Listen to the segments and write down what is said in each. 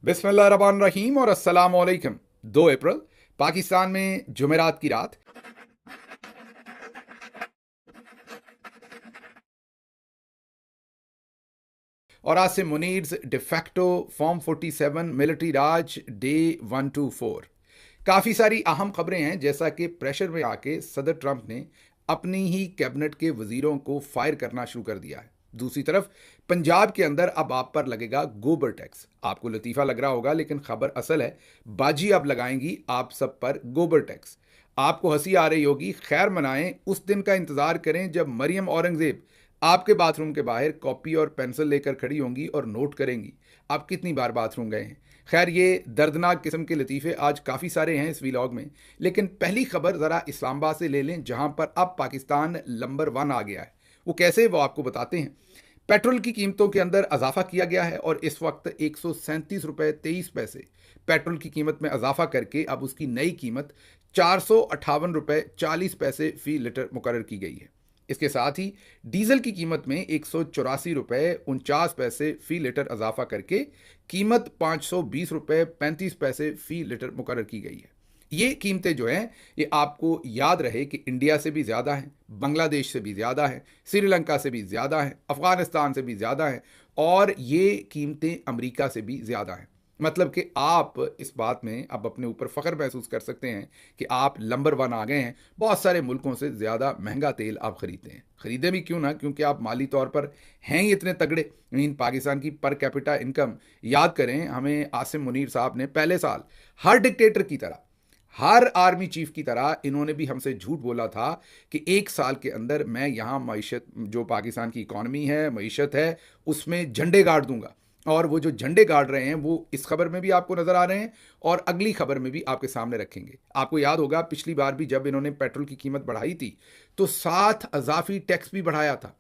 बिस्मिल्लाहिर्रहमानिर्रहीम और अस्सलाम वालेकुम। 2 अप्रैल पाकिस्तान में जुमेरात की रात। और आज से मुनीर्स डिफेक्टो फॉर्म 47 मिलिट्री राज डे 124। काफ़ी सारी अहम खबरें हैं, जैसा कि प्रेशर में आके सदर ट्रंप ने अपनी ही कैबिनेट के वजीरों को फायर करना शुरू कर दिया है। दूसरी तरफ पंजाब के अंदर अब आप पर लगेगा गोबर टैक्स। आपको लतीफ़ा लग रहा होगा, लेकिन खबर असल है। बाजी अब लगाएंगी आप सब पर गोबर टैक्स। आपको हंसी आ रही होगी, खैर मनाएं, उस दिन का इंतज़ार करें जब मरियम औरंगज़ेब आपके बाथरूम के बाहर कॉपी और पेंसिल लेकर खड़ी होंगी और नोट करेंगी आप कितनी बार बाथरूम गए हैं। खैर, ये दर्दनाक किस्म के लतीफ़े आज काफ़ी सारे हैं इस व्लॉग में, लेकिन पहली खबर ज़रा इस्लामाबाद से ले लें, जहां पर अब पाकिस्तान नंबर 1 आ गया है। वो कैसे, वो आपको बताते हैं। पेट्रोल की कीमतों के अंदर इजाफा किया गया है और इस वक्त 137 रुपये 23 पैसे पेट्रोल की कीमत में इजाफा करके अब उसकी नई कीमत 458 रुपये 40 पैसे फ़ी लीटर मुकर्रर की गई है। इसके साथ ही डीजल की कीमत में 184 रुपये 49 पैसे फ़ी लीटर इजाफा करके कीमत 520 रुपये 35 पैसे फ़ी लीटर मुकर्रर की गई है। ये कीमतें जो हैं, ये आपको याद रहे कि इंडिया से भी ज़्यादा हैं, बांग्लादेश से भी ज़्यादा है, श्रीलंका से भी ज़्यादा है, अफ़गानिस्तान से भी ज़्यादा है, और ये कीमतें अमेरिका से भी ज़्यादा हैं। मतलब कि आप इस बात में अब अपने ऊपर फ़ख्र महसूस कर सकते हैं कि आप नंबर 1 आ गए हैं। बहुत सारे मुल्कों से ज़्यादा महंगा तेल आप ख़रीदते हैं। ख़रीदे भी क्यों ना, क्योंकि आप माली तौर पर हैं ही इतने तगड़े। इन पाकिस्तान की पर कैपिटा इनकम याद करें, हमें आसिम मुनीर साहब ने पहले साल हर डिक्टेटर की तरह, हर आर्मी चीफ की तरह इन्होंने भी हमसे झूठ बोला था कि 1 साल के अंदर मैं यहाँ मईशत, जो पाकिस्तान की इकॉनमी है, मईशत है, उसमें झंडे गाड़ दूंगा। और वो जो झंडे गाड़ रहे हैं वो इस खबर में भी आपको नजर आ रहे हैं और अगली खबर में भी आपके सामने रखेंगे। आपको याद होगा, पिछली बार भी जब इन्होंने पेट्रोल की कीमत बढ़ाई थी तो साथ अजाफी टैक्स भी बढ़ाया था।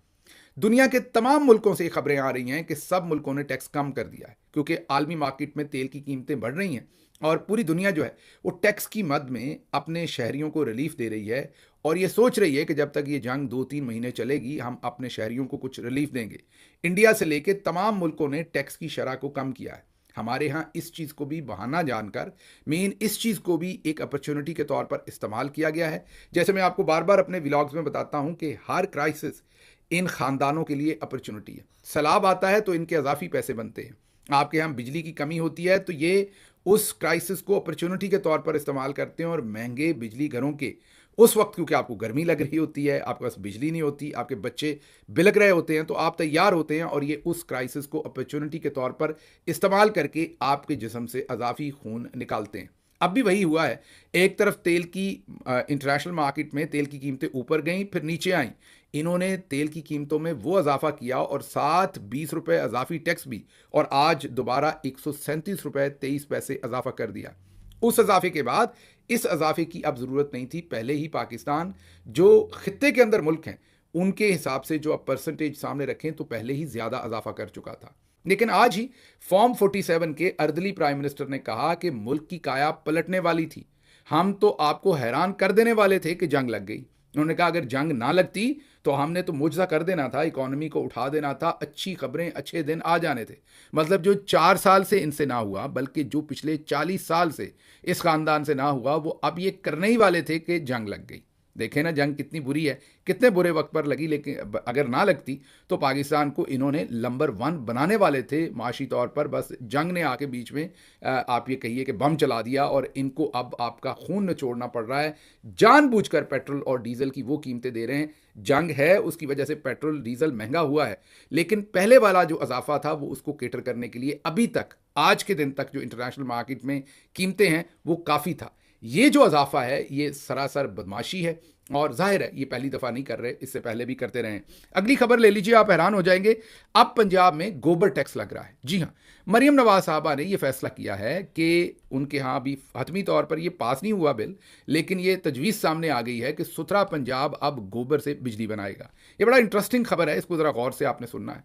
दुनिया के तमाम मुल्कों से खबरें आ रही हैं कि सब मुल्कों ने टैक्स कम कर दिया है, क्योंकि आलमी मार्केट में तेल की कीमतें बढ़ रही हैं और पूरी दुनिया जो है वो टैक्स की मद में अपने शहरियों को रिलीफ दे रही है और ये सोच रही है कि जब तक ये जंग 2-3 महीने चलेगी हम अपने शहरियों को कुछ रिलीफ देंगे। इंडिया से लेकर तमाम मुल्कों ने टैक्स की शरह को कम किया है। हमारे यहाँ इस चीज़ को भी बहाना जानकर, मेन इस चीज़ को भी एक अपॉर्चुनिटी के तौर पर इस्तेमाल किया गया है। जैसे मैं आपको बार बार अपने व्लॉग्स में बताता हूँ कि हर क्राइसिस इन खानदानों के लिए अपॉर्चुनिटी है। सैलाब आता है तो इनके अजाफी पैसे बनते हैं। आपके यहाँ बिजली की कमी होती है तो ये उस क्राइसिस को अपॉर्चुनिटी के तौर पर इस्तेमाल करते हैं और महंगे बिजली घरों के उस वक्त, क्योंकि आपको गर्मी लग रही होती है, आपके पास बिजली नहीं होती, आपके बच्चे बिलक रहे होते हैं, तो आप तैयार होते हैं और ये उस क्राइसिस को अपॉर्चुनिटी के तौर पर इस्तेमाल करके आपके जिस्म से अजाफी खून निकालते हैं। अब भी वही हुआ है। एक तरफ तेल की इंटरनेशनल मार्केट में तेल की कीमतें ऊपर गईं, फिर नीचे आईं। इन्होंने तेल की कीमतों में वो इजाफा किया और साथ 20 रुपये अजाफी टैक्स भी, और आज दोबारा 137 रुपये 23 पैसे इजाफा कर दिया। उस इजाफे के बाद इस इजाफे की अब ज़रूरत नहीं थी। पहले ही पाकिस्तान, जो खित्ते के अंदर मुल्क हैं, उनके हिसाब से जो अब परसेंटेज सामने रखें तो पहले ही ज़्यादा इजाफा कर चुका था। लेकिन आज ही फॉर्म 47 के अर्दली प्राइम मिनिस्टर ने कहा कि मुल्क की काया पलटने वाली थी। हम तो आपको हैरान कर देने वाले थे कि जंग लग गई। उन्होंने कहा अगर जंग ना लगती तो हमने तो मुआवजा कर देना था, इकॉनमी को उठा देना था, अच्छी खबरें, अच्छे दिन आ जाने थे। मतलब जो 4 साल से इनसे ना हुआ, बल्कि जो पिछले 40 साल से इस खानदान से ना हुआ, वो अब ये करने ही वाले थे कि जंग लग गई। देखें ना जंग कितनी बुरी है, कितने बुरे वक्त पर लगी, लेकिन अगर ना लगती तो पाकिस्तान को इन्होंने नंबर 1 बनाने वाले थे माशी तौर पर। बस जंग ने आके बीच में आप ये कहिए कि बम चला दिया और इनको अब आपका खून निचोड़ना पड़ रहा है। जानबूझकर पेट्रोल और डीजल की वो कीमतें दे रहे हैं। जंग है, उसकी वजह से पेट्रोल डीजल महंगा हुआ है, लेकिन पहले वाला जो इजाफा था वो उसको केटर करने के लिए अभी तक, आज के दिन तक जो इंटरनेशनल मार्केट में कीमतें हैं वो काफ़ी था। ये जो इजाफा है ये सरासर बदमाशी है और जाहिर है ये पहली दफ़ा नहीं कर रहे, इससे पहले भी करते रहे हैं। अगली खबर ले लीजिए, आप हैरान हो जाएंगे। अब पंजाब में गोबर टैक्स लग रहा है। जी हाँ, मरियम नवाज साहबा ने यह फैसला किया है कि उनके यहाँ भी हतमी तौर पर यह पास नहीं हुआ बिल, लेकिन ये तजवीज़ सामने आ गई है कि सुथरा पंजाब अब गोबर से बिजली बनाएगा। ये बड़ा इंटरेस्टिंग खबर है, इसको ज़रा गौर से आपने सुनना है।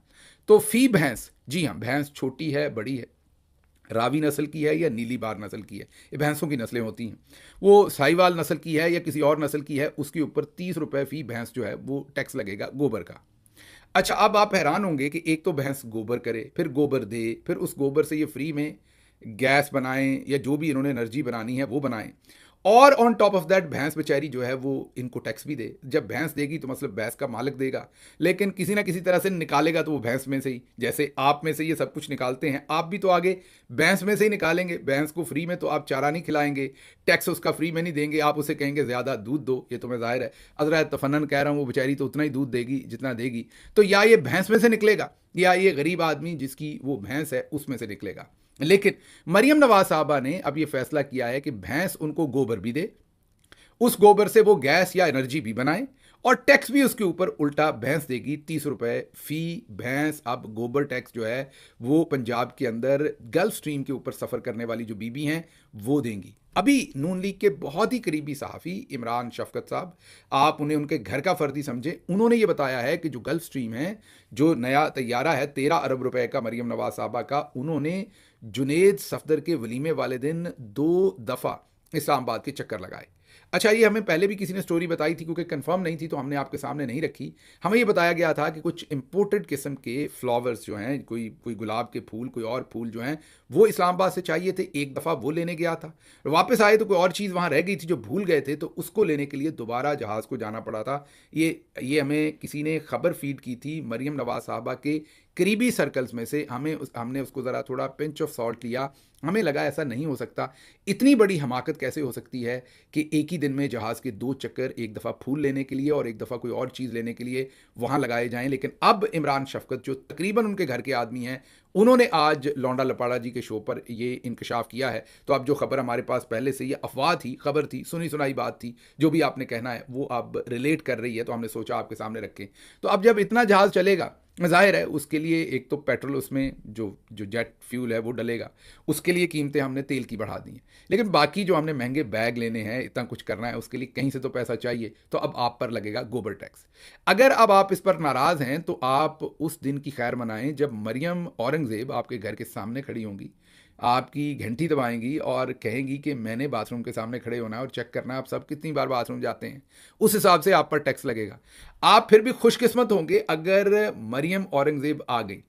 तो फी भैंस, जी हाँ, भैंस छोटी है, बड़ी है, रावी नस्ल की है या नीली बार नस्ल की है, ये भैंसों की नस्लें होती हैं, वो साहिवाल नस्ल की है या किसी और नस्ल की है, उसके ऊपर 30 रुपये फ़ी भैंस जो है वो टैक्स लगेगा गोबर का। अच्छा, अब आप हैरान होंगे कि एक तो भैंस गोबर करे, फिर गोबर दे, फिर उस गोबर से ये फ्री में गैस बनाएं या जो भी इन्होंने एनर्जी बनानी है वो बनाएं, और ऑन टॉप ऑफ दैट भैंस बेचारी जो है वो इनको टैक्स भी दे। जब भैंस देगी तो मतलब भैंस का मालिक देगा, लेकिन किसी ना किसी तरह से निकालेगा तो वो भैंस में से ही। जैसे आप में से ये सब कुछ निकालते हैं, आप भी तो आगे भैंस में से ही निकालेंगे। भैंस को फ्री में तो आप चारा नहीं खिलाएंगे, टैक्स उसका फ्री में नहीं देंगे, आप उसे कहेंगे ज़्यादा दूध दो। ये तो मैं जाहिर है अजरा तफन्नन कह रहा हूँ, वो बेचारी तो उतना ही दूध देगी जितना देगी। तो या ये भैंस में से निकलेगा या ये गरीब आदमी जिसकी वो भैंस है उसमें से निकलेगा। लेकिन मरियम नवाज साहबा ने अब ये फैसला किया है कि भैंस उनको गोबर भी दे, उस गोबर से वो गैस या एनर्जी भी बनाए, और टैक्स भी उसके ऊपर उल्टा भैंस देगी 30 रुपए फी भैंस। अब गोबर टैक्स जो है वो पंजाब के अंदर गल्फ स्ट्रीम के ऊपर सफ़र करने वाली जो बीबी हैं वो देंगी। अभी नून लीग के बहुत ही करीबी सहाफ़ी इमरान शफकत साहब, आप उन्हें उनके घर का फर्दी समझे, उन्होंने ये बताया है कि जो गल्फ स्ट्रीम है, जो नया तैयारा है 13 अरब रुपए का मरियम नवाज साहबा का, उन्होंने जुनेद सफदर के वलीमे वाले दिन 2 दफ़ा इस्लामाबाद के चक्कर लगाए। अच्छा, ये हमें पहले भी किसी ने स्टोरी बताई थी, क्योंकि कंफर्म नहीं थी तो हमने आपके सामने नहीं रखी। हमें ये बताया गया था कि कुछ इंपोर्टेड किस्म के फ्लावर्स जो हैं, कोई कोई गुलाब के फूल, कोई और फूल जो हैं, वो इस्लामाबाद से चाहिए थे। एक दफ़ा वो लेने गया था, वापस आए तो कोई और चीज़ वहाँ रह गई थी जो भूल गए थे, तो उसको लेने के लिए दोबारा जहाज़ को जाना पड़ा था। ये हमें किसी ने खबर फीड की थी मरियम नवाज साहबा के करीबी सर्कल्स में से। हमने उसको ज़रा थोड़ा पिंच ऑफ सॉल्ट लिया। हमें लगा ऐसा नहीं हो सकता, इतनी बड़ी हमाकत कैसे हो सकती है कि एक ही दिन में जहाज़ के 2 चक्कर, एक दफ़ा फूल लेने के लिए और एक दफ़ा कोई और चीज़ लेने के लिए वहाँ लगाए जाएं। लेकिन अब इमरान शफकत जो तकरीबन उनके घर के आदमी हैं, उन्होंने आज लौंडा लपाड़ा जी के शो पर ये इंकशाफ किया है। तो अब जो खबर हमारे पास पहले से ये अफवाह थी, खबर थी, सुनी सुनाई बात थी, जो भी आपने कहना है वो अब रिलेट कर रही है, तो हमने सोचा आपके सामने रखें। तो अब जब इतना जहाज़ चलेगा, ज़ाहिर है उसके लिए एक तो पेट्रोल, उसमें जो जो जेट फ्यूल है वो डलेगा, उसके लिए कीमतें हमने तेल की बढ़ा दी हैं। लेकिन बाकी जो हमने महंगे बैग लेने हैं, इतना कुछ करना है, उसके लिए कहीं से तो पैसा चाहिए। तो अब आप पर लगेगा गोबर टैक्स। अगर अब आप इस पर नाराज़ हैं तो आप उस दिन की खैर मनाएं जब मरियम औरंगज़ेब आपके घर के सामने खड़ी होंगी, आपकी घंटी दबाएंगी और कहेंगी कि मैंने बाथरूम के सामने खड़े होना है और चेक करना है आप सब कितनी बार बाथरूम जाते हैं। उस हिसाब से आप पर टैक्स लगेगा। आप फिर भी खुशकिस्मत होंगे अगर मरियम औरंगज़ेब आ गई,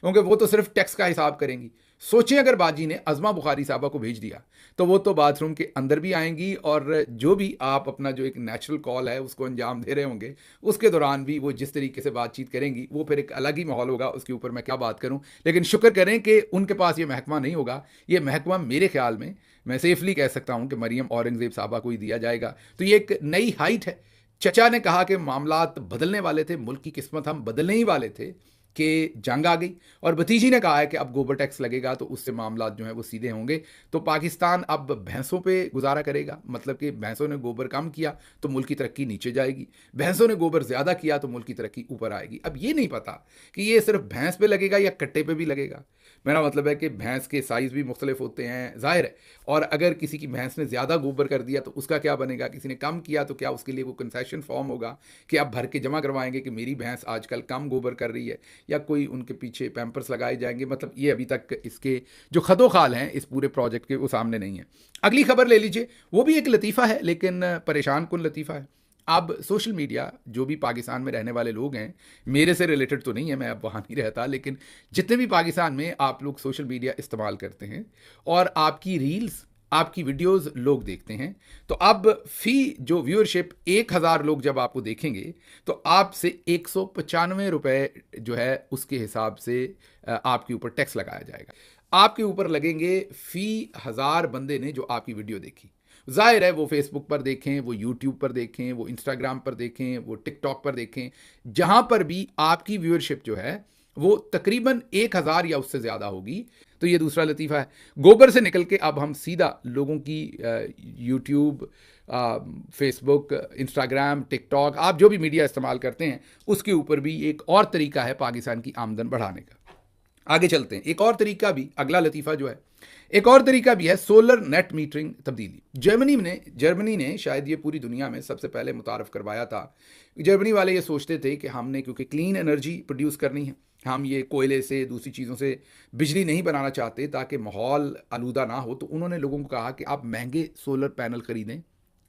क्योंकि वो तो सिर्फ टैक्स का हिसाब करेंगी। सोचें अगर बाजी ने अज़मा बुखारी साहबा को भेज दिया तो वो तो बाथरूम के अंदर भी आएंगी, और जो भी आप अपना जो एक नेचुरल कॉल है उसको अंजाम दे रहे होंगे, उसके दौरान भी वो जिस तरीके से बातचीत करेंगी वो फिर एक अलग ही माहौल होगा। उसके ऊपर मैं क्या बात करूं। लेकिन शुक्र करें कि उनके पास ये महकमा नहीं होगा। ये महकमा मेरे ख्याल में, मैं सेफली कह सकता हूं कि मरियम औरंगज़ेब साहबा को ही दिया जाएगा। तो ये एक नई हाइट है। चचा ने कहा कि मामलात बदलने वाले थे, मुल्क की किस्मत हम बदलने ही वाले थे कि जंग आ गई, और भतीजी ने कहा है कि अब गोबर टैक्स लगेगा तो उससे मामला जो है वो सीधे होंगे। तो पाकिस्तान अब भैंसों पे गुजारा करेगा, मतलब कि भैंसों ने गोबर कम किया तो मुल्क की तरक्की नीचे जाएगी, भैंसों ने गोबर ज़्यादा किया तो मुल्क की तरक्की ऊपर आएगी। अब ये नहीं पता कि ये सिर्फ भैंस पे लगेगा या कट्टे पे भी लगेगा। मेरा मतलब है कि भैंस के साइज़ भी मुख्तलिफ होते हैं, ज़ाहिर है। और अगर किसी की भैंस ने ज़्यादा गोबर कर दिया तो उसका क्या बनेगा, किसी ने कम किया तो क्या उसके लिए कोई कंसेशन फॉर्म होगा कि आप भर के जमा करवाएंगे कि मेरी भैंस आजकल कम गोबर कर रही है, या कोई उनके पीछे पैम्पर्स लगाए जाएंगे। मतलब ये अभी तक इसके जो खदोखाल हैं इस पूरे प्रोजेक्ट के वो सामने नहीं है। अगली खबर ले लीजिए, वो भी एक लतीफ़ा है लेकिन परेशान कुन लतीफ़ा है। अब सोशल मीडिया, जो भी पाकिस्तान में रहने वाले लोग हैं, मेरे से रिलेटेड तो नहीं है, मैं अब वहाँ नहीं रहता, लेकिन जितने भी पाकिस्तान में आप लोग सोशल मीडिया इस्तेमाल करते हैं और आपकी रील्स, आपकी वीडियोस लोग देखते हैं, तो अब फी जो व्यूअरशिप 1000 लोग जब आपको देखेंगे तो आपसे 195 रुपये जो है उसके हिसाब से आपके ऊपर टैक्स लगाया जाएगा। आपके ऊपर लगेंगे फी 1000 बंदे ने जो आपकी वीडियो देखी। जाहिर है वो फेसबुक पर देखें, वो यूट्यूब पर देखें, वो इंस्टाग्राम पर देखें, वो टिकटॉक पर देखें, जहां पर भी आपकी व्यूअरशिप जो है वो तकरीबन 1000 या उससे ज़्यादा होगी। तो ये दूसरा लतीफ़ा है। गोबर से निकल के अब हम सीधा लोगों की यूट्यूब, फेसबुक, इंस्टाग्राम, टिकटॉक, आप जो भी मीडिया इस्तेमाल करते हैं उसके ऊपर भी एक और तरीका है पाकिस्तान की आमदन बढ़ाने का। आगे चलते हैं, एक और तरीका भी, अगला लतीफ़ा जो है, एक और तरीका भी है सोलर नेट मीटरिंग तब्दीली। जर्मनी ने शायद ये पूरी दुनिया में सबसे पहले मुतारफ़ करवाया था। जर्मनी वाले ये सोचते थे कि हमने क्योंकि क्लीन एनर्जी प्रोड्यूस करनी है, हम ये कोयले से, दूसरी चीज़ों से बिजली नहीं बनाना चाहते ताकि माहौल आलूदा ना हो। तो उन्होंने लोगों को कहा कि आप महंगे सोलर पैनल खरीदें,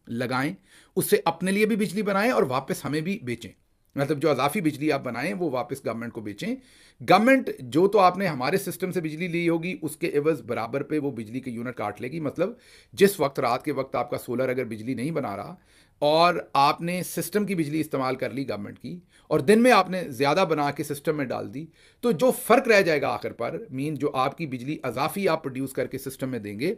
लगाएं, उससे अपने लिए भी बिजली बनाएं और वापस हमें भी बेचें। मतलब जो अज़ाफ़ी बिजली आप बनाएं वो वापस गवर्नमेंट को बेचें। गवर्नमेंट जो तो आपने हमारे सिस्टम से बिजली ली होगी उसके एवज बराबर पे वो बिजली के यूनिट काट लेगी। मतलब जिस वक्त रात के वक्त आपका सोलर अगर बिजली नहीं बना रहा और आपने सिस्टम की बिजली इस्तेमाल कर ली गवर्नमेंट की, और दिन में आपने ज़्यादा बना के सिस्टम में डाल दी, तो जो फ़र्क रह जाएगा आखिर पर जो आपकी बिजली अज़ाफ़ी आप प्रोड्यूस करके सिस्टम में देंगे,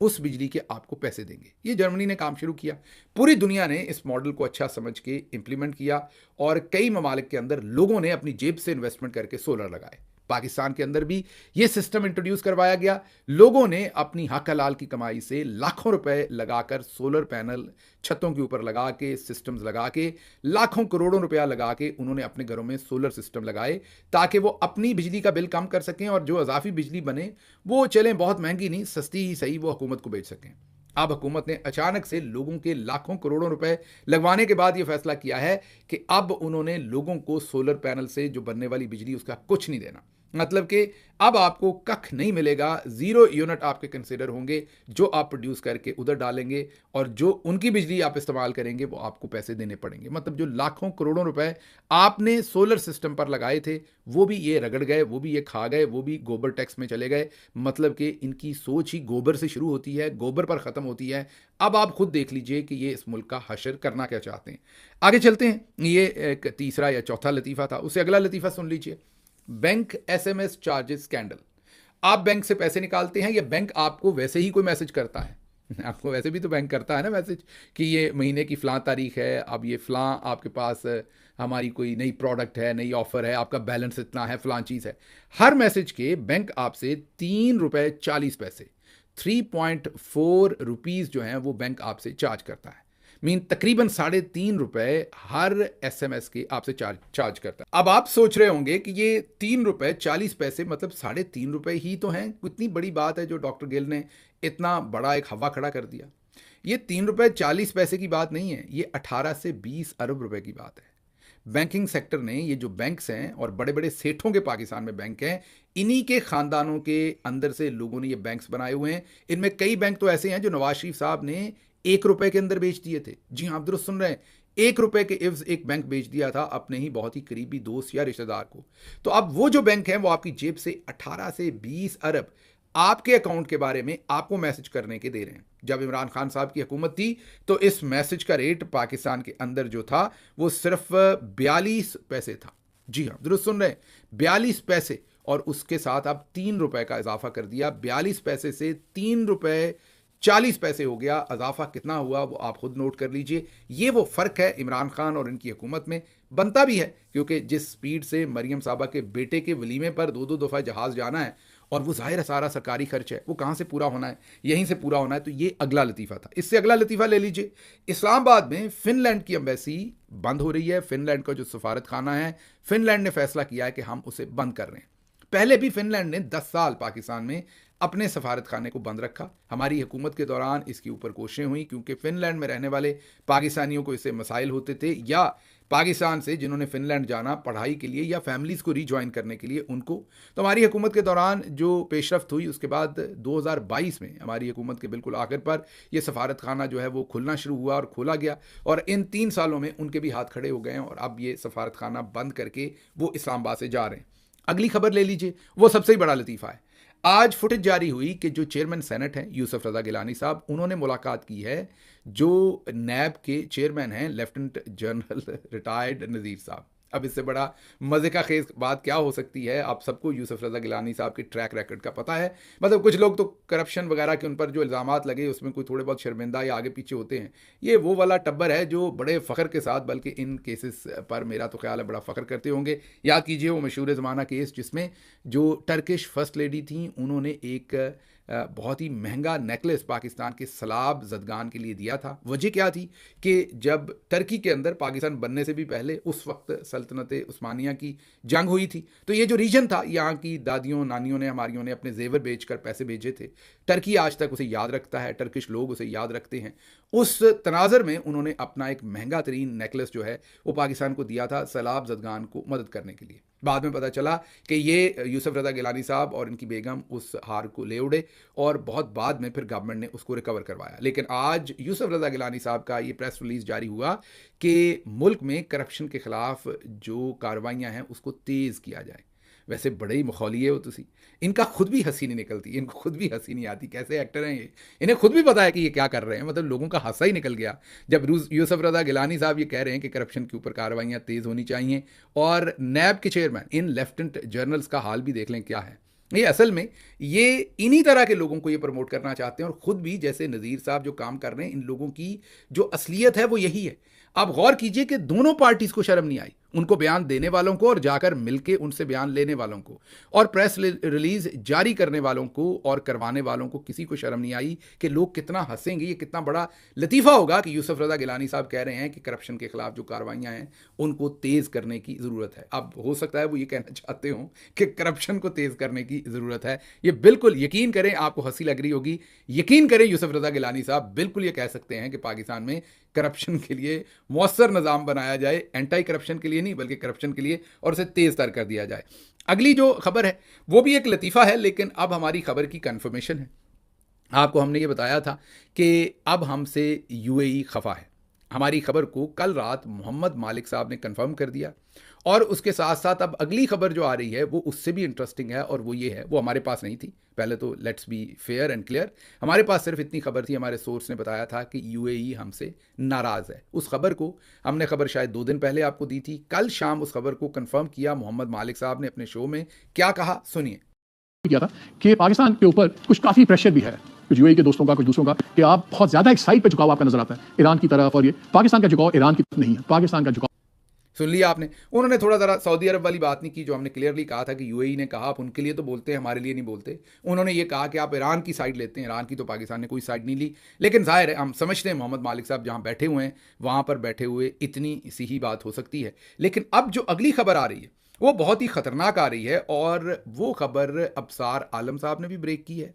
उस बिजली के आपको पैसे देंगे। ये जर्मनी ने काम शुरू किया। पूरी दुनिया ने इस मॉडल को अच्छा समझ के इंप्लीमेंट किया और कई ममालिक के अंदर लोगों ने अपनी जेब से इन्वेस्टमेंट करके सोलर लगाए। पाकिस्तान के अंदर भी ये सिस्टम इंट्रोड्यूस करवाया गया। लोगों ने अपनी हक हलाल की कमाई से लाखों रुपए लगाकर सोलर पैनल छतों के ऊपर लगा के, सिस्टम्स लगा के, लाखों करोड़ों रुपया लगा के उन्होंने अपने घरों में सोलर सिस्टम लगाए ताकि वो अपनी बिजली का बिल कम कर सकें और जो अजाफी बिजली बने वो चलें, बहुत महंगी नहीं, सस्ती ही सही, वो हुकूमत को बेच सकें। अब हुकूमत ने अचानक से लोगों के लाखों करोड़ों रुपए लगवाने के बाद यह फैसला किया है कि अब उन्होंने लोगों को सोलर पैनल से जो बनने वाली बिजली उसका कुछ नहीं देना। मतलब कि अब आपको कख नहीं मिलेगा, जीरो यूनिट आपके कंसिडर होंगे जो आप प्रोड्यूस करके उधर डालेंगे और जो उनकी बिजली आप इस्तेमाल करेंगे वो आपको पैसे देने पड़ेंगे। मतलब जो लाखों करोड़ों रुपए आपने सोलर सिस्टम पर लगाए थे वो भी ये रगड़ गए, वो भी ये खा गए, वो भी गोबर टैक्स में चले गए। मतलब कि इनकी सोच ही गोबर से शुरू होती है, गोबर पर ख़त्म होती है। अब आप खुद देख लीजिए कि ये इस मुल्क का हशर करना क्या चाहते हैं। आगे चलते हैं, ये एक तीसरा या चौथा लतीफ़ा था, उससे अगला लतीफ़ा सुन लीजिए। Bank SMS charges scandal. आप बैंक से पैसे निकालते हैं या बैंक आपको वैसे ही कोई मैसेज करता है आपको वैसे भी तो बैंक करता है ना मैसेज कि ये महीने की फ़लाँ तारीख है, अब ये फ़लाँ आपके पास हमारी कोई नई प्रोडक्ट है, नई ऑफ़र है, आपका बैलेंस इतना है, फ़लाँ चीज़ है। हर मैसेज के बैंक आपसे ₹3.40 3.4 रुपीज़ जो हैं वो बैंक आपसे चार्ज करता है। तकरीबन ₹3.5 हर एसएमएस के आपसे चार्ज करता है। अब आप सोच रहे होंगे कि ये ₹3.40 मतलब ₹3.5 ही तो हैं, कितनी बड़ी बात है जो डॉक्टर गिल ने इतना बड़ा एक हवा खड़ा कर दिया। ये ₹3.40 की बात नहीं है, ये 18 से 20 अरब रुपए की बात है। बैंकिंग सेक्टर ने, ये जो बैंक्स हैं और बड़े बड़े सेठों के पाकिस्तान में बैंक हैं, इन्हीं के खानदानों के अंदर से लोगों ने ये बैंक्स बनाए हुए हैं। इनमें कई बैंक तो ऐसे हैं जो नवाज शरीफ साहब ने ₹1 के अंदर बेच दिए थे। जी हाँ, आप दुरुस्त सुन रहे हैं, ₹1 के इव्ज एक बैंक बेच दिया था अपने ही बहुत ही करीबी दोस्त या रिश्तेदार को। तो अब वो जो बैंक है वो आपकी जेब से 18 से 20 अरब आपके अकाउंट के बारे में आपको मैसेज करने के दे रहे हैं। जब इमरान खान साहब की हुकूमत थी तो इस मैसेज का रेट पाकिस्तान के अंदर जो था वो सिर्फ 42 पैसे था। जी हाँ, दुरुस्त सुन रहे हैं, 42 पैसे, और उसके साथ अब ₹3 का इजाफा कर दिया। 42 पैसे से ₹3.40 हो गया। इजाफा कितना हुआ वो आप खुद नोट कर लीजिए। ये वो फ़र्क है इमरान खान और इनकी हुकूमत में। बनता भी है क्योंकि जिस स्पीड से मरियम साहबा के बेटे के वलीमे पर 2-2 दफ़ा जहाज़ जाना है और वो ज़ाहिर है सारा सरकारी खर्च है, वो कहाँ से पूरा होना है, यहीं से पूरा होना है। तो ये अगला लतीफ़ा था। इससे अगला लतीफ़ा ले लीजिए, इस्लामाबाद में फ़िनलैंड की एम्बेसी बंद हो रही है। फ़िनलैंड का जो सफारत खाना है, फ़िनलैंड ने फैसला किया है कि हम उसे बंद कर रहे हैं। पहले भी फ़िनलैंड ने 10 साल पाकिस्तान में अपने सफारत खाने को बंद रखा। हमारी हुकूमत के दौरान इसके ऊपर कोशिशें हुई क्योंकि फ़िनलैंड में रहने वाले पाकिस्तानियों को इससे मसाइल होते थे, या पाकिस्तान से जिन्होंने फ़िनलैंड जाना पढ़ाई के लिए या फैमिलीज़ को रीजॉइन करने के लिए उनको। तो हमारी हुकूमत के दौरान जो पेशरफ्त हुई उसके बाद 2022 में हमारी हुकूमत के बिल्कुल आखिर पर यह सफारत खाना जो है वो खुलना शुरू हुआ और खोला गया, और इन 3 सालों में उनके भी हाथ खड़े हो गए हैं और अब ये सफारत खाना बंद करके वो इस्लामाबाद से जा रहे हैं। अगली खबर ले लीजिए, वो सबसे ही बड़ा लतीफ़ा है। आज फुटेज जारी हुई कि जो चेयरमैन सेनेट हैं यूसुफ रज़ा गिलानी साहब, उन्होंने मुलाकात की है जो नैब के चेयरमैन हैं लेफ्टिनेंट जनरल रिटायर्ड नज़ीर साहब। अब इससे बड़ा मज़े का खेज बात क्या हो सकती है। आप सबको यूसुफ रज़ा गिलानी साहब के ट्रैक रिकॉर्ड का पता है। मतलब कुछ लोग तो करप्शन वगैरह के उन पर जो इल्ज़ामात लगे उसमें कोई थोड़े बहुत शर्मिंदा या आगे पीछे होते हैं। ये वो वाला टब्बर है जो बड़े फ़ख्र के साथ, बल्कि इन केसेस पर मेरा तो ख्याल है बड़ा फ़ख्र करते होंगे। याद कीजिए वो मशहूर ज़माना केस जिसमें जो टर्किश फर्स्ट लेडी थी उन्होंने एक बहुत ही महंगा नेकलेस पाकिस्तान के सलाब जदगान के लिए दिया था। वजह क्या थी कि जब टर्की के अंदर पाकिस्तान बनने से भी पहले उस वक्त सल्तनत उस्मानिया की जंग हुई थी, तो ये जो रीजन था यहाँ की दादियों नानियों ने हमारियों ने अपने जेवर बेचकर पैसे भेजे थे। टर्की आज तक उसे याद रखता है, टर्किश लोग उसे याद रखते हैं। उस तनाजर में उन्होंने अपना एक महंगा तरीन नेकलेस जो है वो पाकिस्तान को दिया था सलाब जदगान को मदद करने के लिए। बाद में पता चला कि ये यूसुफ रज़ा गिलानी साहब और इनकी बेगम उस हार को ले उड़े और बहुत बाद में फिर गवर्नमेंट ने उसको रिकवर करवाया। लेकिन आज यूसुफ रज़ा गिलानी साहब का ये प्रेस रिलीज़ जारी हुआ कि मुल्क में करप्शन के ख़िलाफ़ जो कार्रवाइयाँ हैं उसको तेज़ किया जाए। वैसे बड़े ही मखौलिए हो तुसी, इनका खुद भी हंसी नहीं निकलती, इनको खुद भी हंसी नहीं आती, कैसे एक्टर हैं ये, इन्हें खुद भी पता है कि ये क्या कर रहे हैं, मतलब लोगों का हंसा ही निकल गया जब यूसुफ रज़ा गिलानी साहब ये कह रहे हैं कि करप्शन के ऊपर कार्रवाइयाँ तेज़ होनी चाहिए। और नैब के चेयरमैन इन लेफ्टिनेंट जनरल्स का हाल भी देख लें क्या है। ये असल में ये इन्हीं तरह के लोगों को ये प्रमोट करना चाहते हैं और ख़ुद भी जैसे नज़ीर साहब जो काम कर रहे हैं, इन लोगों की जो असलियत है वो यही है। आप गौर कीजिए कि दोनों पार्टीज़ को शर्म नहीं आई, उनको बयान देने वालों को और जाकर मिलके उनसे बयान लेने वालों को, और प्रेस रिलीज जारी करने वालों को और करवाने वालों को, किसी को शर्म नहीं आई कि लोग कितना हंसेंगे। ये कितना बड़ा लतीफ़ा होगा कि यूसुफ रज़ा गिलानी साहब कह रहे हैं कि करप्शन के खिलाफ जो कार्रवाइयाँ हैं उनको तेज़ करने की ज़रूरत है। अब हो सकता है वो ये कहना चाहते हों कि करप्शन को तेज़ करने की ज़रूरत है। ये बिल्कुल यकीन करें, आपको हंसी लग रही होगी, यकीन करें यूसुफ रज़ा गिलानी साहब बिल्कुल ये कह सकते हैं कि पाकिस्तान में करप्शन के लिए मौसर निज़ाम बनाया जाए, एंटी करप्शन के लिए नहीं बल्कि करप्शन के लिए, और उसे तेज़ तर कर दिया जाए। अगली जो खबर है वो भी एक लतीफ़ा है, लेकिन अब हमारी खबर की कन्फर्मेशन है। आपको हमने ये बताया था कि अब हमसे यूएई खफा है। हमारी खबर को कल रात मोहम्मद मालिक साहब ने कंफर्म कर दिया, और उसके साथ साथ अब अगली खबर जो आ रही है वो उससे भी इंटरेस्टिंग है, और वो ये है, वो हमारे पास नहीं थी पहले, तो let's be fair and clear, हमारे पास सिर्फ इतनी खबर थी, हमारे सोर्स ने बताया था कि यूएई हमसे नाराज़ है। उस खबर को हमने खबर शायद 2 दिन पहले आपको दी थी। कल शाम उस खबर को कंफर्म किया मोहम्मद मालिक साहब ने अपने शो में। क्या कहा सुनिए। किया था कि पाकिस्तान के ऊपर कुछ काफ़ी प्रेशर भी है, कुछ यूएई के दोस्तों का, कुछ दूसरों का, कि आप बहुत ज़्यादा एक साइड पे झुकाव आपका नजर आता है ईरान की तरफ, और ये पाकिस्तान का झुकाव ईरान की तरफ नहीं है, पाकिस्तान का झुकाव। सुन लिया आपने। उन्होंने थोड़ा ज़रा सऊदी अरब वाली बात नहीं की जो हमने क्लियरली कहा था कि यूएई ने कहा आप उनके लिए तो बोलते हैं, हमारे लिए नहीं बोलते। उन्होंने ये कहा कि आप ईरान की साइड लेते हैं, ईरान की तो पाकिस्तान ने कोई साइड नहीं ली। लेकिन जाहिर है हम समझते हैं मोहम्मद मालिक साहब जहाँ बैठे हुए हैं वहाँ पर बैठे हुए इतनी सी ही बात हो सकती है। लेकिन अब जो अगली खबर आ रही है वो बहुत ही ख़तरनाक आ रही है, और वो खबर अबसार आलम साहब ने भी ब्रेक की है,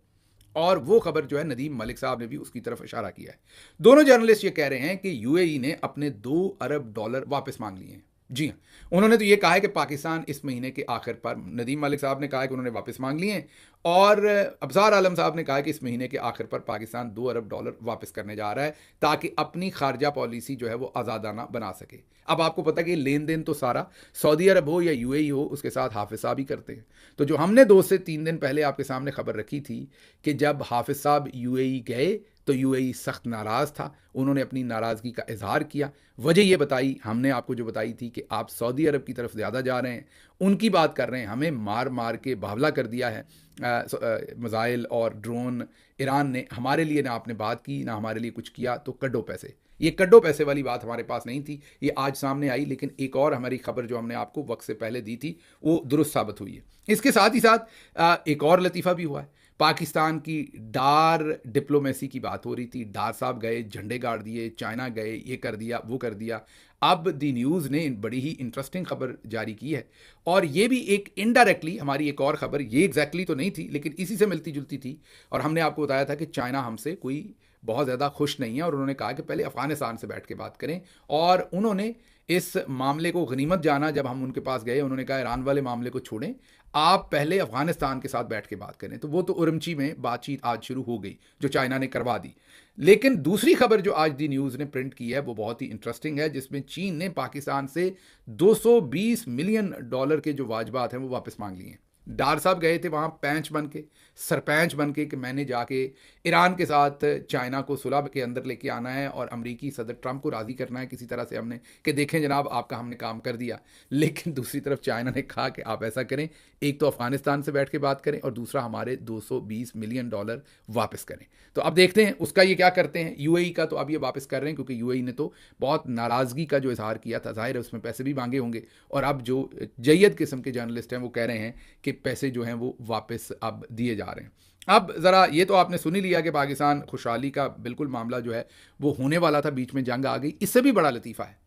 और वो खबर जो है नदीम मलिक साहब ने भी उसकी तरफ इशारा किया है। दोनों जर्नलिस्ट ये कह रहे हैं कि यूएई ने अपने $2 अरब वापस मांग लिए हैं। जी हाँ, उन्होंने तो ये कहा है कि पाकिस्तान इस महीने के आखिर पर, नदीम मलिक साहब ने कहा है कि उन्होंने वापस मांग लिए हैं, और अबसार आलम साहब ने कहा कि इस महीने के आखिर पर पाकिस्तान $2 अरब वापस करने जा रहा है ताकि अपनी खारजा पॉलिसी जो है वो आज़ादाना बना सके। अब आपको पता है कि लेन देन तो सारा सऊदी अरब हो या यूएई हो, उसके साथ हाफिज साहब ही करते हैं। तो जो हमने 2 से 3 दिन पहले आपके सामने खबर रखी थी कि जब हाफिज साहब यूएई गए तो यूएई सख्त नाराज़ था, उन्होंने अपनी नाराज़गी का इजहार किया। वजह ये बताई हमने आपको, जो बताई थी कि आप सऊदी अरब की तरफ ज़्यादा जा रहे हैं, उनकी बात कर रहे हैं, हमें मार मार के बावला कर दिया है मिसाइल और ड्रोन। ईरान ने हमारे लिए ना आपने बात की ना हमारे लिए कुछ किया, तो कड्डो पैसे। ये कड्डो पैसे वाली बात हमारे पास नहीं थी, ये आज सामने आई। लेकिन एक और हमारी खबर जो हमने आपको वक्त से पहले दी थी वो दुरुस्त साबित हुई है। इसके साथ ही साथ एक और लतीफ़ा भी हुआ है। पाकिस्तान की डार डिप्लोमेसी की बात हो रही थी, डार साहब गए, झंडे गाड़ दिए, चाइना गए, ये कर दिया वो कर दिया। अब दी न्यूज़ ने बड़ी ही इंटरेस्टिंग खबर जारी की है, और ये भी एक इनडायरेक्टली हमारी एक और खबर, ये एग्जैक्टली तो नहीं थी लेकिन इसी से मिलती जुलती थी। और हमने आपको बताया था कि चाइना हमसे कोई बहुत ज़्यादा खुश नहीं है, और उन्होंने कहा कि पहले अफ़गानिस्तान से बैठ के बात करें, और उन्होंने इस मामले को गनीमत जाना। जब हम उनके पास गए उन्होंने कहा ईरान वाले मामले को छोड़ें, आप पहले अफगानिस्तान के साथ बैठ के बात करें। तो वो तो उरमची में बातचीत आज शुरू हो गई जो चाइना ने करवा दी। लेकिन दूसरी खबर जो आज दी न्यूज़ ने प्रिंट की है वो बहुत ही इंटरेस्टिंग है, जिसमें चीन ने पाकिस्तान से $220 मिलियन के जो वाजबात हैं वो वापस मांग लिए हैं। डार साहब गए थे वहाँ पैंच बन के, सरपंच बन के, कि मैंने जाके ईरान के साथ चाइना को सुलह के अंदर लेके आना है और अमेरिकी सदर ट्रंप को राज़ी करना है किसी तरह से हमने, कि देखें जनाब आपका हमने काम कर दिया। लेकिन दूसरी तरफ चाइना ने कहा कि आप ऐसा करें, एक तो अफ़गानिस्तान से बैठ के बात करें और दूसरा हमारे $220 मिलियन वापस करें। तो अब देखते हैं उसका ये क्या करते हैं। यूएई का तो अब ये वापस कर रहे हैं क्योंकि यूएई ने तो बहुत नाराज़गी का जो इजहार किया था, जाहिर है उसमें पैसे भी मांगे होंगे, और अब जो जय्यद किस्म के जर्नलिस्ट हैं वो कह रहे हैं कि पैसे जो हैं वो वापस अब दिए जा रहे हैं। अब ज़रा ये तो आपने सुन ही लिया कि पाकिस्तान खुशहाली का बिल्कुल मामला जो है वो होने वाला था, बीच में जंग आ गई। इससे भी बड़ा लतीफ़ा है,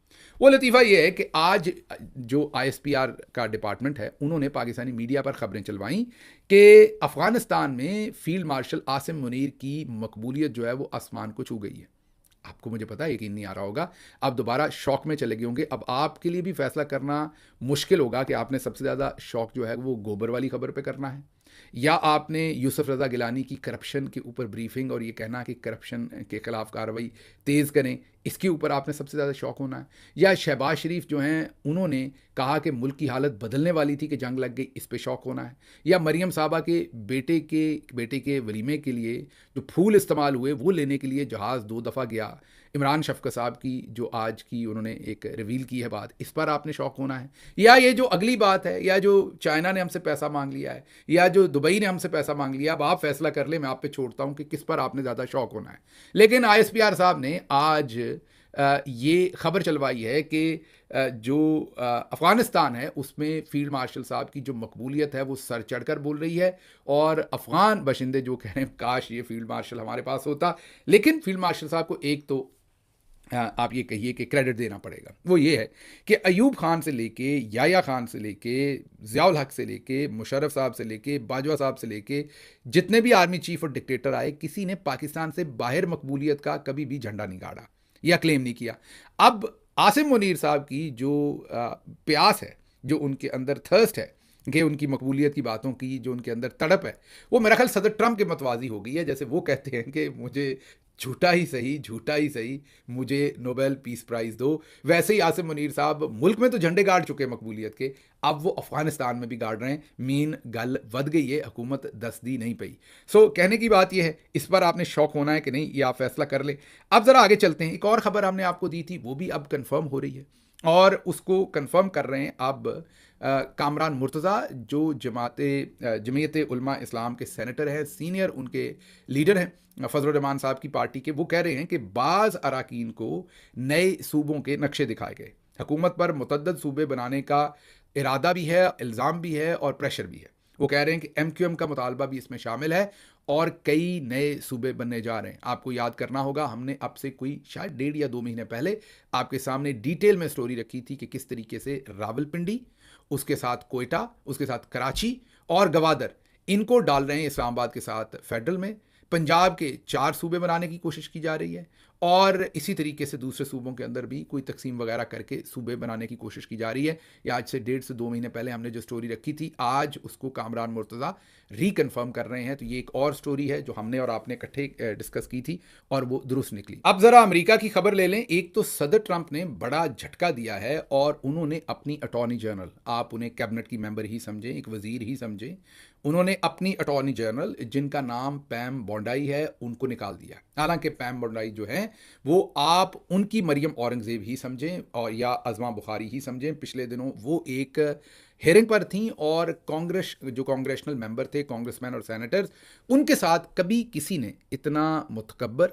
वो लतीफ़ा ये है कि आज जो आईएसपीआर का डिपार्टमेंट है उन्होंने पाकिस्तानी मीडिया पर ख़बरें चलवाईं कि अफ़गानिस्तान में फ़ील्ड मार्शल आसिम मुनीर की मकबूलियत जो है वो आसमान को छू गई है। आपको मुझे पता है यकीन नहीं आ रहा होगा, आप दोबारा शौक में चले गए होंगे। अब आपके लिए भी फैसला करना मुश्किल होगा कि आपने सबसे ज़्यादा शौक जो है वो गोबर वाली खबर पे करना है, या आपने यूसुफ रज़ा गिलानी की करप्शन के ऊपर ब्रीफिंग और ये कहना कि करप्शन के खिलाफ कार्रवाई तेज़ करें, इसके ऊपर आपने सबसे ज़्यादा शौक होना है, या शहबाज शरीफ जो हैं उन्होंने कहा कि मुल्क की हालत बदलने वाली थी कि जंग लग गई, इस पे शौक होना है, या मरियम साहबा के बेटे के वलीमे के लिए जो फूल इस्तेमाल हुए वो लेने के लिए जहाज़ 2 दफ़ा गया, इमरान शफ़क़त साहब की जो आज की उन्होंने एक रिवील की है बात, इस पर आपने शौक होना है, या ये जो अगली बात है, या जो चाइना ने हमसे पैसा मांग लिया है, या जो दुबई ने हमसे पैसा मांग लिया, अब आप फैसला कर ले, मैं आप पे छोड़ता हूं कि किस पर आपने ज़्यादा शौक होना है। लेकिन ISPR साहब ने आज ये खबर चलवाई है कि जो अफ़गानिस्तान है उसमें फील्ड मार्शल साहब की जो मकबूलियत है वो सर चढ़कर बोल रही है, और अफ़गान बाशिंदे जो कह रहे हैं काश ये फील्ड मार्शल हमारे पास होता। लेकिन फील्ड मार्शल साहब को एक तो आप ये कहिए कि क्रेडिट देना पड़ेगा, वो ये है कि अयूब खान से लेके याया खान से लेके ज़ियाउल हक से लेके मुशर्रफ साहब से लेके बाजवा साहब से लेके जितने भी आर्मी चीफ और डिक्टेटर आए, किसी ने पाकिस्तान से बाहर मकबूलियत का कभी भी झंडा नहीं गाड़ा या क्लेम नहीं किया। अब आसिम मुनीर साहब की जो प्यास है, जो उनके अंदर थर्स्ट है कि उनकी मकबूलियत की बातों की जो उनके अंदर तड़प है, वो मेरा ख्याल सदर ट्रंप के मतवाजी हो गई है। जैसे वो कहते हैं कि मुझे झूठा ही सही मुझे नोबेल पीस प्राइज़ दो, वैसे ही आसिम मुनीर साहब मुल्क में तो झंडे गाड़ चुके हैं मकबूलियत के, अब वो अफ़गानिस्तान में भी गाड़ रहे हैं। मीन गल वध गई है, हुकूमत दस दी नहीं पई। सो कहने की बात यह है, इस पर आपने शौक होना है कि नहीं, ये आप फैसला कर लें। अब ज़रा आगे चलते हैं, एक और ख़बर हमने आपको दी थी, वो भी अब कन्फर्म हो रही है, और उसको कन्फर्म कर रहे हैं अब कामरान मुर्तज़ा जो जमीयत उलमा इस्लाम के सेनेटर हैं, सीनियर उनके लीडर हैं फजल रहमान साहब की पार्टी के। वो कह रहे हैं कि बाज़ अराकीन को नए सूबों के नक्शे दिखाए गए, हुकूमत पर मुतअद्दिद सूबे बनाने का इरादा भी है, इल्ज़ाम भी है और प्रेशर भी है। वो कह रहे हैं कि MQM का मुतालबा भी इसमें शामिल है और कई नए सूबे बनने जा रहे हैं। आपको याद करना होगा, हमने अब से कोई शायद 1.5 या 2 महीने पहले आपके सामने डिटेल में स्टोरी रखी थी कि किस तरीके से रावलपिंडी, उसके साथ कोयटा, उसके साथ कराची और गवादर, इनको डाल रहे हैं इस्लामाबाद के साथ फेडरल में। पंजाब के 4 सूबे बनाने की कोशिश की जा रही है, और इसी तरीके से दूसरे सूबों के अंदर भी कोई तकसीम वगैरह करके सूबे बनाने की कोशिश की जा रही है। ये आज से 1.5 से 2 महीने पहले हमने जो स्टोरी रखी थी, आज उसको कामरान मुर्तज़ा रिकन्फर्म कर रहे हैं। तो ये एक और स्टोरी है जो हमने और आपने इकट्ठे डिस्कस की थी और वो दुरुस्त निकली। अब ज़रा अमेरिका की खबर ले लें। एक तो सदर ट्रंप ने बड़ा झटका दिया है और उन्होंने अपनी अटॉर्नी जनरल, आप उन्हें कैबिनेट की मेंबर ही समझें, एक वजीर ही समझें, उन्होंने अपनी अटॉर्नी जनरल जिनका नाम पैम बोंडाई है उनको निकाल दिया। हालांकि पैम बोंडाई जो है वो आप उनकी मरियम औरंगज़ेब ही समझें और या अज़मा बुखारी ही समझें। पिछले दिनों वो एक हेयरिंग पर थी और जो कांग्रेशनल मेंबर थे, कांग्रेसमैन और सेनेटर्स, उनके साथ कभी किसी ने इतना मुतकब्बर,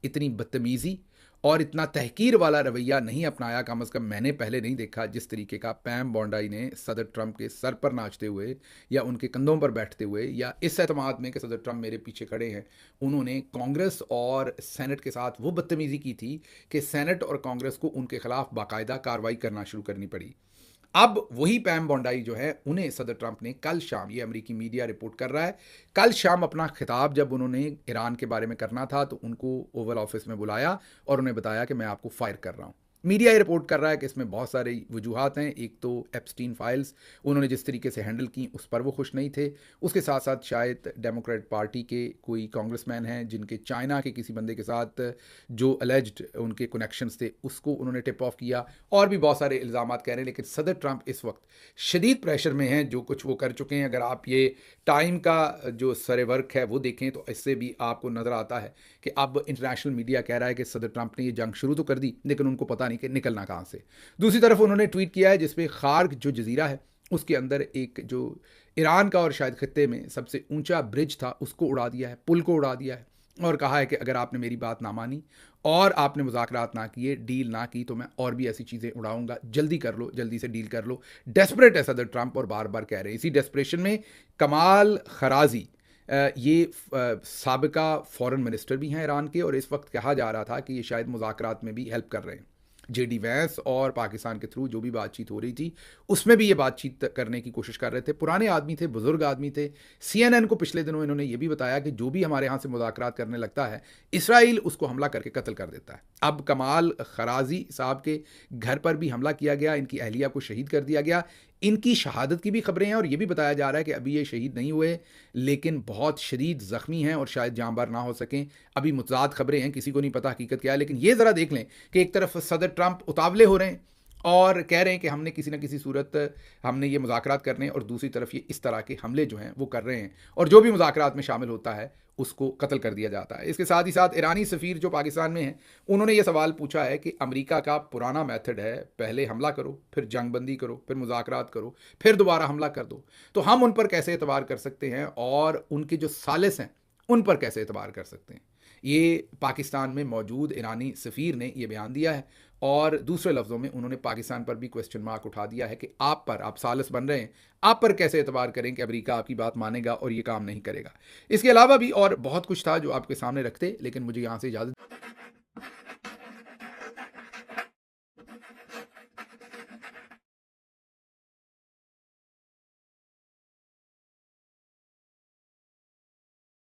इतनी बदतमीज़ी और इतना तहकीर वाला रवैया नहीं अपनाया। कम अज़ कम मैंने पहले नहीं देखा जिस तरीके का पैम बोंडाई ने सदर ट्रंप के सर पर नाचते हुए या उनके कंधों पर बैठते हुए या इस एतमाद में कि सदर ट्रंप मेरे पीछे खड़े हैं, उन्होंने कांग्रेस और सेनेट के साथ वो बदतमीज़ी की थी कि सेनेट और कांग्रेस को उनके खिलाफ बाकायदा कार्रवाई करना शुरू करनी पड़ी। अब वही पैम बोंडाई जो है उन्हें सदर ट्रंप ने कल शाम, ये अमेरिकी मीडिया रिपोर्ट कर रहा है, कल शाम अपना खिताब जब उन्होंने ईरान के बारे में करना था तो उनको ओवल ऑफिस में बुलाया और उन्हें बताया कि मैं आपको फायर कर रहा हूँ। मीडिया ये रिपोर्ट कर रहा है कि इसमें बहुत सारे वजूहात हैं। एक तो एप्स्टीन फाइल्स उन्होंने जिस तरीके से हैंडल की उस पर वो खुश नहीं थे। उसके साथ साथ शायद डेमोक्रेट पार्टी के कोई कांग्रेसमैन हैं जिनके चाइना के किसी बंदे के साथ जो अलेज्ड उनके कनेक्शंस थे उसको उन्होंने टिप ऑफ किया, और भी बहुत सारे इल्ज़ाम कह रहे हैं। लेकिन सदर ट्रंप इस वक्त शदीद प्रेशर में हैं, जो कुछ वो कर चुके हैं। अगर आप ये टाइम का जो सरे वर्क है वो देखें तो इससे भी आपको नज़र आता है कि अब इंटरनेशनल मीडिया कह रहा है कि सदर ट्रंप ने ये जंग शुरू तो कर दी लेकिन उनको पता नहीं कि निकलना कहाँ से। दूसरी तरफ उन्होंने ट्वीट किया है जिसमें खार्ग जो जजीरा है उसके अंदर एक जो ईरान का और शायद खत्ते में सबसे ऊंचा ब्रिज था उसको उड़ा दिया है, पुल को उड़ा दिया है, और कहा है कि अगर आपने मेरी बात ना मानी और आपने मुज़ाकरात ना किए, डील ना की, तो मैं और भी ऐसी चीज़ें उड़ाऊंगा, जल्दी कर लो, जल्दी से डील कर लो। डेस्परेट है सदर ट्रंप और बार बार कह रहे हैं। इसी डेस्परेशन में कमाल खराजी ये साबिका फॉरेन मिनिस्टर भी हैं ईरान के, और इस वक्त कहा जा रहा था कि ये शायद मुज़ाकरात में भी हेल्प कर रहे हैं। जेडी वैंस और पाकिस्तान के थ्रू जो भी बातचीत हो रही थी उसमें भी ये बातचीत करने की कोशिश कर रहे थे। पुराने आदमी थे, बुजुर्ग आदमी थे। CNN को पिछले दिनों इन्होंने ये भी बताया कि जो भी हमारे यहाँ से मुज़ाकरात करने लगता है, इसराइल उसको हमला करके कत्ल कर देता है। अब कमाल खराजी साहब के घर पर भी हमला किया गया, इनकी अहलिया को शहीद कर दिया गया। इनकी शहादत की भी खबरें हैं और ये भी बताया जा रहा है कि अभी ये शहीद नहीं हुए, लेकिन बहुत शदीद ज़ख्मी हैं और शायद जांबार ना हो सकें। अभी मुतज़ाद खबरें हैं, किसी को नहीं पता हकीकत क्या है। लेकिन ये ज़रा देख लें कि एक तरफ सदर ट्रंप उतावले हो रहे हैं और कह रहे हैं कि हमने किसी न किसी सूरत हमने ये मुज़ाकरात करने हैं, और दूसरी तरफ ये इस तरह के हमले जो हैं वो कर रहे हैं, और जो भी मुज़ाकरात में शामिल होता है उसको कत्ल कर दिया जाता है। इसके साथ ही साथ ईरानी सफ़ीर जो पाकिस्तान में हैं, उन्होंने ये सवाल पूछा है कि अमेरिका का पुराना मेथड है, पहले हमला करो, फिर जंगबंदी करो, फिर मुज़ाकरात करो, फिर दोबारा हमला कर दो, तो हम उन पर कैसे एतबार कर सकते हैं और उनके जो सालिस हैं उन पर कैसे एतबार कर सकते हैं। ये पाकिस्तान में मौजूद ईरानी सफ़ीर ने यह बयान दिया है, और दूसरे लफ्ज़ों में उन्होंने पाकिस्तान पर भी क्वेश्चन मार्क उठा दिया है कि आप सालिस बन रहे हैं, आप पर कैसे एतबार करें कि अमेरिका आपकी बात मानेगा और ये काम नहीं करेगा। इसके अलावा भी और बहुत कुछ था जो आपके सामने रखते, लेकिन मुझे यहाँ से इजाज़त